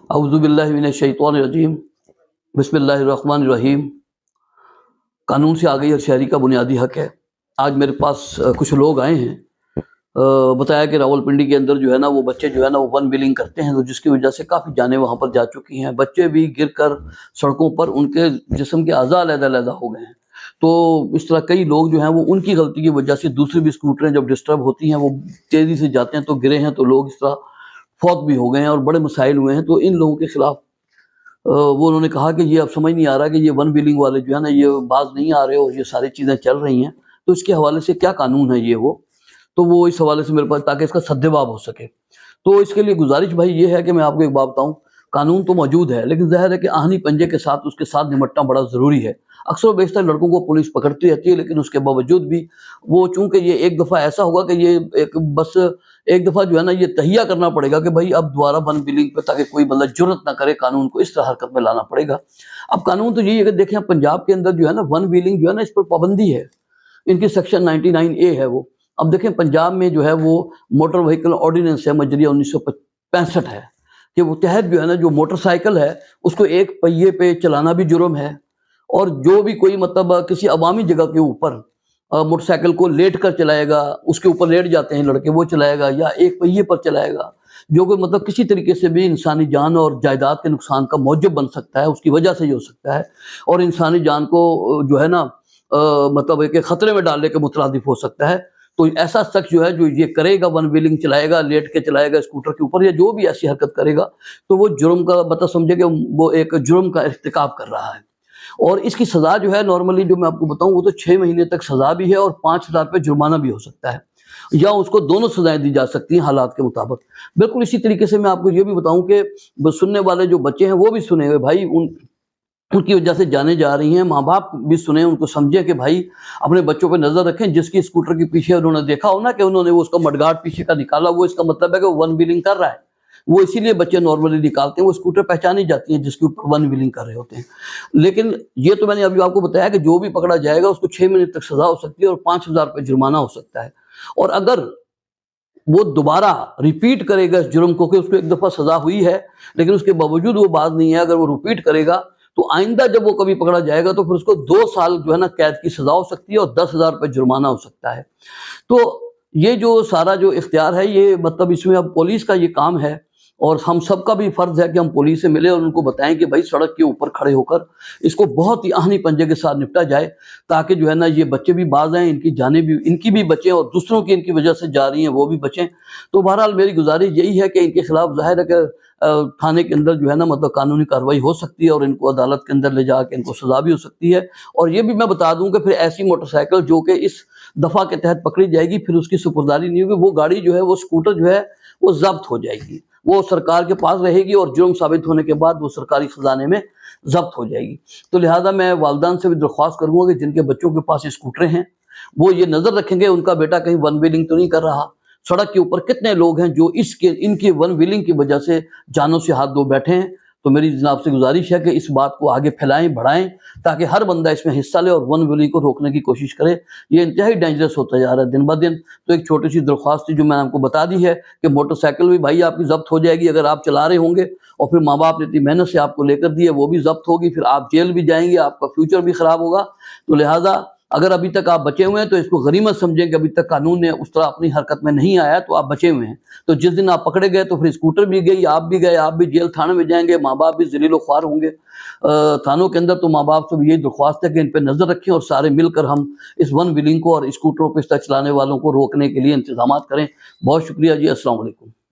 اعوذ باللہ من الشیطان الرجیم بسم اللہ الرحمن الرحیم۔ قانون سے آگئی ہر شہری کا بنیادی حق ہے۔ آج میرے پاس کچھ لوگ آئے ہیں، بتایا کہ راولپنڈی کے اندر جو ہے نا وہ بچے جو ہے نا وہ ون ویلنگ کرتے ہیں، تو جس کی وجہ سے کافی جانیں وہاں پر جا چکی ہیں۔ بچے بھی گر کر سڑکوں پر ان کے جسم کے اعضاء علیحدہ علیحدہ ہو گئے ہیں۔ تو اس طرح کئی لوگ جو ہیں وہ ان کی غلطی کی وجہ سے دوسری بھی اسکوٹریں جب ڈسٹرب ہوتی ہیں وہ تیزی سے جاتے ہیں تو گرے ہیں، تو لوگ اس طرح فوت بھی ہو گئے ہیں اور بڑے مسائل ہوئے ہیں۔ تو ان لوگوں کے خلاف وہ انہوں نے کہا کہ یہ اب سمجھ نہیں آ رہا کہ یہ ون ویلنگ والے جو ہے نا یہ باز نہیں آ رہے اور یہ ساری چیزیں چل رہی ہیں، تو اس کے حوالے سے کیا قانون ہے تو وہ اس حوالے سے میرے پاس تاکہ اس کا سدجواب ہو سکے۔ تو اس کے لیے گزارش بھائی یہ ہے کہ میں آپ کو ایک بات بتاؤں، قانون تو موجود ہے لیکن ظاہر ہے کہ آہنی پنجے کے ساتھ اس کے ساتھ نمٹنا بڑا ضروری ہے۔ اکثر و بیشتر لڑکوں کو پولیس پکڑتی رہتی ہے لیکن اس کے باوجود بھی وہ چونکہ یہ ایک دفعہ ایسا ہوگا کہ یہ بس ایک دفعہ جو ہے نا یہ تہیہ کرنا پڑے گا کہ بھائی اب دوبارہ ون ویلنگ پہ تاکہ کوئی بندہ جرت نہ کرے، قانون کو اس طرح حرکت میں لانا پڑے گا۔ اب قانون تو یہی ہے کہ دیکھیں پنجاب کے اندر جو ہے نا ون ویلنگ جو ہے نا اس پر پابندی ہے، ان کی سیکشن 99A ہے وہ۔ اب دیکھیں پنجاب میں جو ہے وہ موٹر وہیکل آرڈیننس ہے مجریہ 1965 ہے کہ وہ تحت جو ہے نا جو موٹر سائیکل ہے اس کو ایک پہیے پہ چلانا بھی جرم ہے، اور جو بھی کوئی مطلب کسی عوامی جگہ کے اوپر موٹر سائیکل کو لیٹ کر چلائے گا، اس کے اوپر لیٹ جاتے ہیں لڑکے، وہ چلائے گا یا ایک پہیے پر چلائے گا، جو کہ مطلب کسی طریقے سے بھی انسانی جان اور جائیداد کے نقصان کا موجب بن سکتا ہے، اس کی وجہ سے یہ ہو سکتا ہے اور انسانی جان کو جو ہے نا مطلب ایک خطرے میں ڈالنے کے مترادف ہو سکتا ہے۔ تو ایسا شخص جو ہے جو یہ کرے گا، ون ویلنگ چلائے گا، لیٹ کے چلائے گا اسکوٹر کے اوپر، یا جو بھی ایسی حرکت کرے گا تو وہ جرم کا مطلب سمجھے کہ وہ ایک جرم کا ارتکاب کر رہا ہے۔ اور اس کی سزا جو ہے نارملی جو میں آپ کو بتاؤں وہ تو 6 مہینے تک سزا بھی ہے اور 5000 روپے جرمانہ بھی ہو سکتا ہے، یا اس کو دونوں سزائیں دی جا سکتی ہیں حالات کے مطابق۔ بالکل اسی طریقے سے میں آپ کو یہ بھی بتاؤں کہ سننے والے جو بچے ہیں وہ بھی سنیں ہوئے بھائی، ان کی وجہ سے جانے جا رہی ہیں، ماں باپ بھی سنیں، ان کو سمجھیں کہ بھائی اپنے بچوں پہ نظر رکھیں۔ جس کی اسکوٹر کے پیچھے انہوں نے دیکھا ہو نا کہ انہوں نے وہ اس کا مڈگارڈ پیچھے کا نکالا، وہ اس کا مطلب ہے کہ وہ ون ویلنگ کر رہا ہے۔ وہ اسی لیے بچے نارملی نکالتے ہیں، وہ اسکوٹر پہچانی جاتی ہیں جس کے اوپر ون ویلنگ کر رہے ہوتے ہیں۔ لیکن یہ تو میں نے ابھی آپ کو بتایا کہ جو بھی پکڑا جائے گا اس کو 6 مہینے تک سزا ہو سکتی ہے اور 5000 روپے جرمانہ ہو سکتا ہے۔ اور اگر وہ دوبارہ ریپیٹ کرے گا اس جرم کو، کہ اس کو ایک دفعہ سزا ہوئی ہے لیکن اس کے باوجود وہ باز نہیں ہے، اگر وہ ریپیٹ کرے گا تو آئندہ جب وہ کبھی پکڑا جائے گا تو پھر اس کو 2 سال جو ہے نا قید کی سزا ہو سکتی ہے اور 10,000 روپے جرمانہ ہو سکتا ہے۔ تو یہ جو سارا جو اختیار ہے یہ مطلب اس میں اب پولیس کا یہ کام ہے، اور ہم سب کا بھی فرض ہے کہ ہم پولیس سے ملیں اور ان کو بتائیں کہ بھائی سڑک کے اوپر کھڑے ہو کر اس کو بہت ہی آہنی پنجے کے ساتھ نپٹا جائے، تاکہ جو ہے نا یہ بچے بھی باز ہیں، ان کی جانیں بھی ان کی بھی بچیں اور دوسروں کی ان کی وجہ سے جا رہی ہیں وہ بھی بچیں۔ تو بہرحال میری گزارش یہی ہے کہ ان کے خلاف ظاہر ہے کہ تھانے کے اندر جو ہے نا مطلب قانونی کارروائی ہو سکتی ہے اور ان کو عدالت کے اندر لے جا کے ان کو سزا بھی ہو سکتی ہے۔ اور یہ بھی میں بتا دوں کہ پھر ایسی موٹر سائیکل جو کہ اس دفعہ کے تحت پکڑی جائے گی پھر اس کی سپرداری نہیں ہوگی، وہ گاڑی جو ہے وہ اسکوٹر جو ہے وہ ضبط ہو جائے گی، وہ سرکار کے پاس رہے گی اور جرم ثابت ہونے کے بعد وہ سرکاری خزانے میں ضبط ہو جائے گی۔ تو لہٰذا میں والدین سے بھی درخواست کروں گا کہ جن کے بچوں کے پاس اسکوٹریں ہیں وہ یہ نظر رکھیں گے ان کا بیٹا کہیں ون ویلنگ تو نہیں کر رہا۔ سڑک کے اوپر کتنے لوگ ہیں جو ان کی ون ویلنگ کی وجہ سے جانوں سے ہاتھ دھو بیٹھے ہیں۔ تو میری جناب سے گزارش ہے کہ اس بات کو آگے پھیلائیں، بڑھائیں، تاکہ ہر بندہ اس میں حصہ لے اور ون ویلنگ کو روکنے کی کوشش کرے۔ یہ انتہائی ڈینجرس ہوتا جا رہا ہے دن بہ دن۔ تو ایک چھوٹی سی درخواست تھی جو میں نے آپ کو بتا دی ہے کہ موٹر سائیکل بھی بھائی آپ کی ضبط ہو جائے گی اگر آپ چلا رہے ہوں گے، اور پھر ماں باپ نے اتنی محنت سے آپ کو لے کر دی ہے وہ بھی ضبط ہوگی، پھر آپ جیل بھی جائیں گے، آپ کا فیوچر بھی خراب ہوگا۔ تو لہٰذا اگر ابھی تک آپ بچے ہوئے ہیں تو اس کو غنیمت سمجھیں کہ ابھی تک قانون نے اس طرح اپنی حرکت میں نہیں آیا تو آپ بچے ہوئے ہیں۔ تو جس دن آپ پکڑے گئے تو پھر اسکوٹر بھی گئی، آپ بھی گئے، آپ بھی جیل تھانے میں جائیں گے، ماں باپ بھی ذلیل و خوار ہوں گے تھانوں کے اندر۔ تو ماں باپ سے بھی یہی درخواست ہے کہ ان پہ نظر رکھیں اور سارے مل کر ہم اس ون ویلنگ کو اور اسکوٹروں پہ اس طرح چلانے والوں کو روکنے کے لیے انتظامات کریں۔ بہت شکریہ جی، السلام علیکم۔